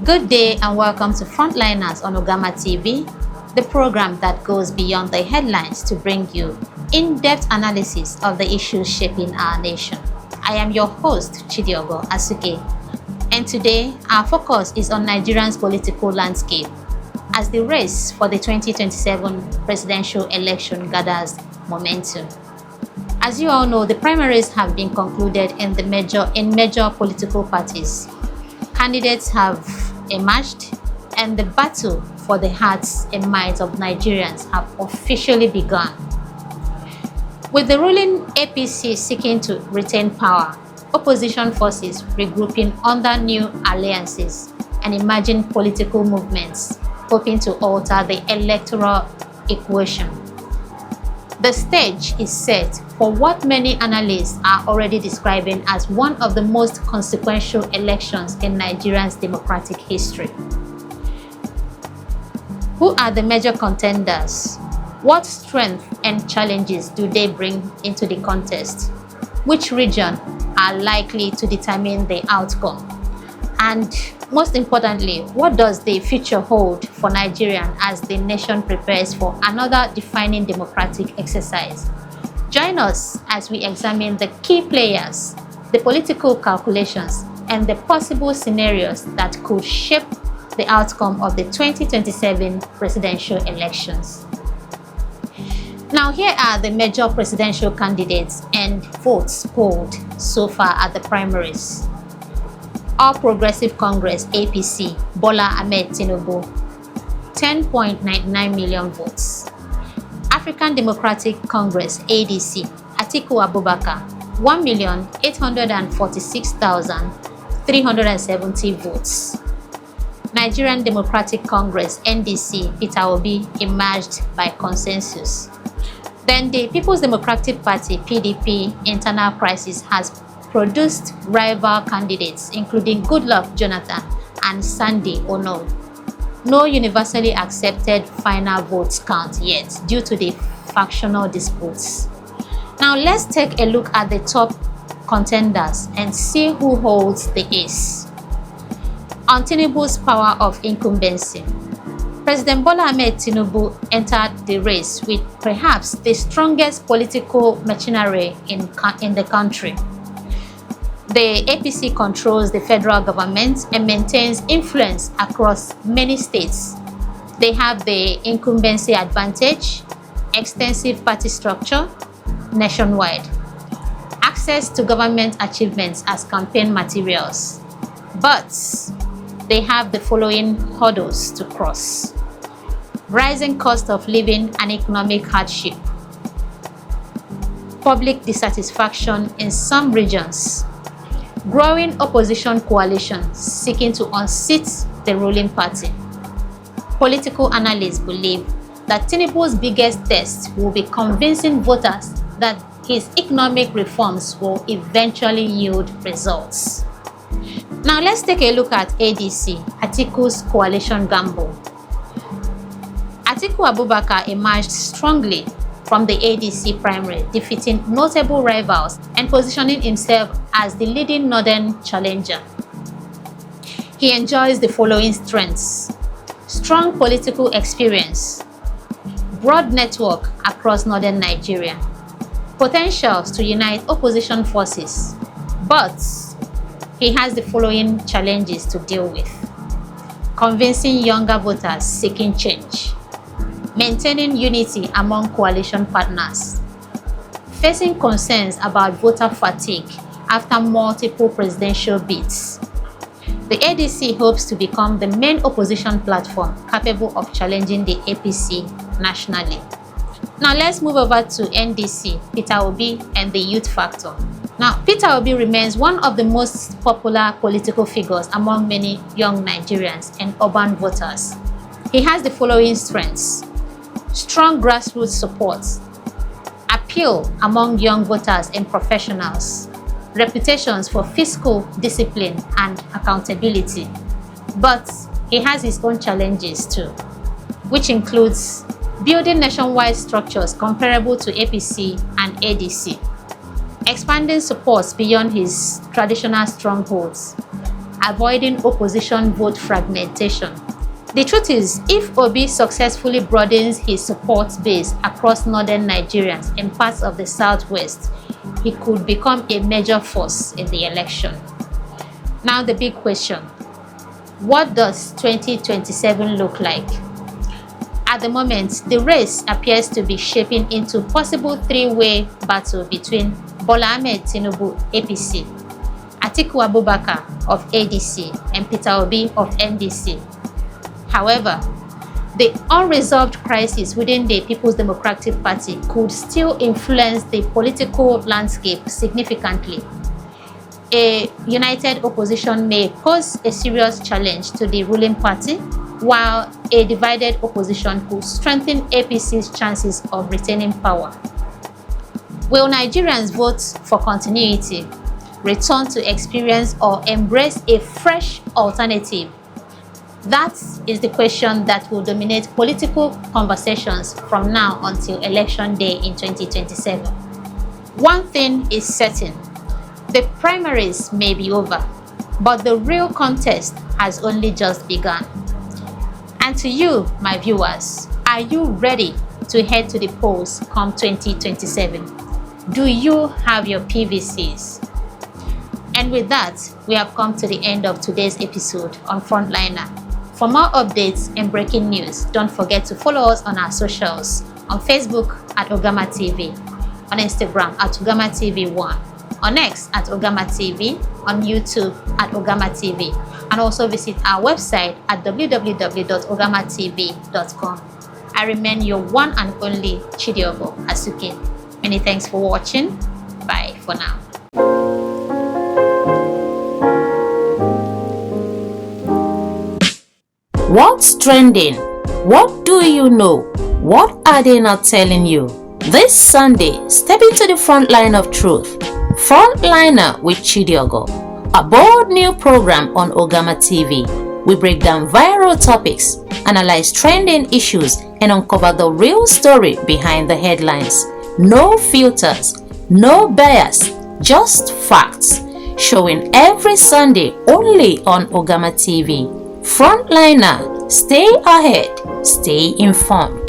Good day and welcome to Frontliners on Ogama TV, the program that goes beyond the headlines to bring you in-depth analysis of the issues shaping our nation. I am your host, Chidiogo Asuke, and today our focus is on Nigeria's political landscape as the race for the 2027 presidential election gathers momentum. As you all know, the primaries have been concluded in major political parties. Candidates have emerged, and the battle for the hearts and minds of Nigerians have officially begun. With the ruling APC seeking to retain power, opposition forces regrouping under new alliances, and emerging political movements hoping to alter the electoral equation. The stage is set for what many analysts are already describing as one of the most consequential elections in Nigeria's democratic history. Who are the major contenders? What strengths and challenges do they bring into the contest? Which region are likely to determine the outcome? And most importantly, what does the future hold for Nigeria as the nation prepares for another defining democratic exercise? Join us as we examine the key players, the political calculations, and the possible scenarios that could shape the outcome of the 2027 presidential elections. Now, here are the major presidential candidates and votes polled so far at the primaries. All Progressive Congress APC, Bola Ahmed Tinubu, 10.99 million votes. African Democratic Congress ADC, Atiku Abubakar, 1,846,370 votes. Nigerian Democratic Congress NDC, Peter Obi, emerged by consensus. Then the People's Democratic Party PDP internal crisis has produced rival candidates including Goodluck Jonathan and Sunday Ono. No universally accepted final votes count yet due to the factional disputes. Now let's take a look at the top contenders and see who holds the ace. On Tinubu's power of incumbency, President Bola Ahmed Tinubu entered the race with perhaps the strongest political machinery in the country. The APC controls the federal government and maintains influence across many states. They have the incumbency advantage, extensive party structure nationwide, access to government achievements as campaign materials. But they have the following hurdles to cross: rising cost of living and economic hardship, public dissatisfaction in some regions, growing opposition coalitions seeking to unseat the ruling party. Political analysts believe that Tinubu's biggest test will be convincing voters that his economic reforms will eventually yield results. Now let's take a look at ADC, Atiku's coalition gamble. Atiku Abubakar emerged strongly from the ADC primary, defeating notable rivals and positioning himself as the leading northern challenger. He enjoys the following strengths: strong political experience, broad network across northern Nigeria, potentials to unite opposition forces, but he has the following challenges to deal with: convincing younger voters seeking change, maintaining unity among coalition partners, facing concerns about voter fatigue after multiple presidential bids. The ADC hopes to become the main opposition platform capable of challenging the APC nationally. Now let's move over to NDC, Peter Obi and the youth factor. Now, Peter Obi remains one of the most popular political figures among many young Nigerians and urban voters. He has the following strengths: strong grassroots support, appeal among young voters and professionals, reputations for fiscal discipline and accountability. But he has his own challenges too, which includes building nationwide structures comparable to APC and ADC, expanding supports beyond his traditional strongholds, avoiding opposition vote fragmentation. The truth is, if Obi successfully broadens his support base across northern Nigerians and parts of the southwest, he could become a major force in the election. Now the big question, what does 2027 look like? At the moment, the race appears to be shaping into possible three-way battle between Bola Ahmed Tinubu, APC, Atiku Abubakar of ADC, and Peter Obi of NDC. However, the unresolved crisis within the People's Democratic Party could still influence the political landscape significantly. A united opposition may pose a serious challenge to the ruling party, while a divided opposition could strengthen APC's chances of retaining power. Will Nigerians vote for continuity, return to experience, or embrace a fresh alternative? That is the question that will dominate political conversations from now until Election Day in 2027. One thing is certain, the primaries may be over, but the real contest has only just begun. And to you, my viewers, are you ready to head to the polls come 2027? Do you have your PVCs? And with that, we have come to the end of today's episode on Frontliner. For more updates and breaking news, don't forget to follow us on our socials, on Facebook at Ogama TV, on Instagram at Ogama TV1, on X at Ogama TV, on YouTube at Ogama TV, and also visit our website at www.ogamatv.com. I remain your one and only Chidiogo Asuke. Many thanks for watching. Bye for now. What's trending? What do you know? What are they not telling you? This Sunday, step into the front line of truth. Frontliner with Chidiogo, a bold new program on Ogama TV. We break down viral topics, analyze trending issues, and uncover the real story behind the headlines. No filters, no bias, just facts. Showing every Sunday only on Ogama TV. Frontliner, stay ahead, stay informed.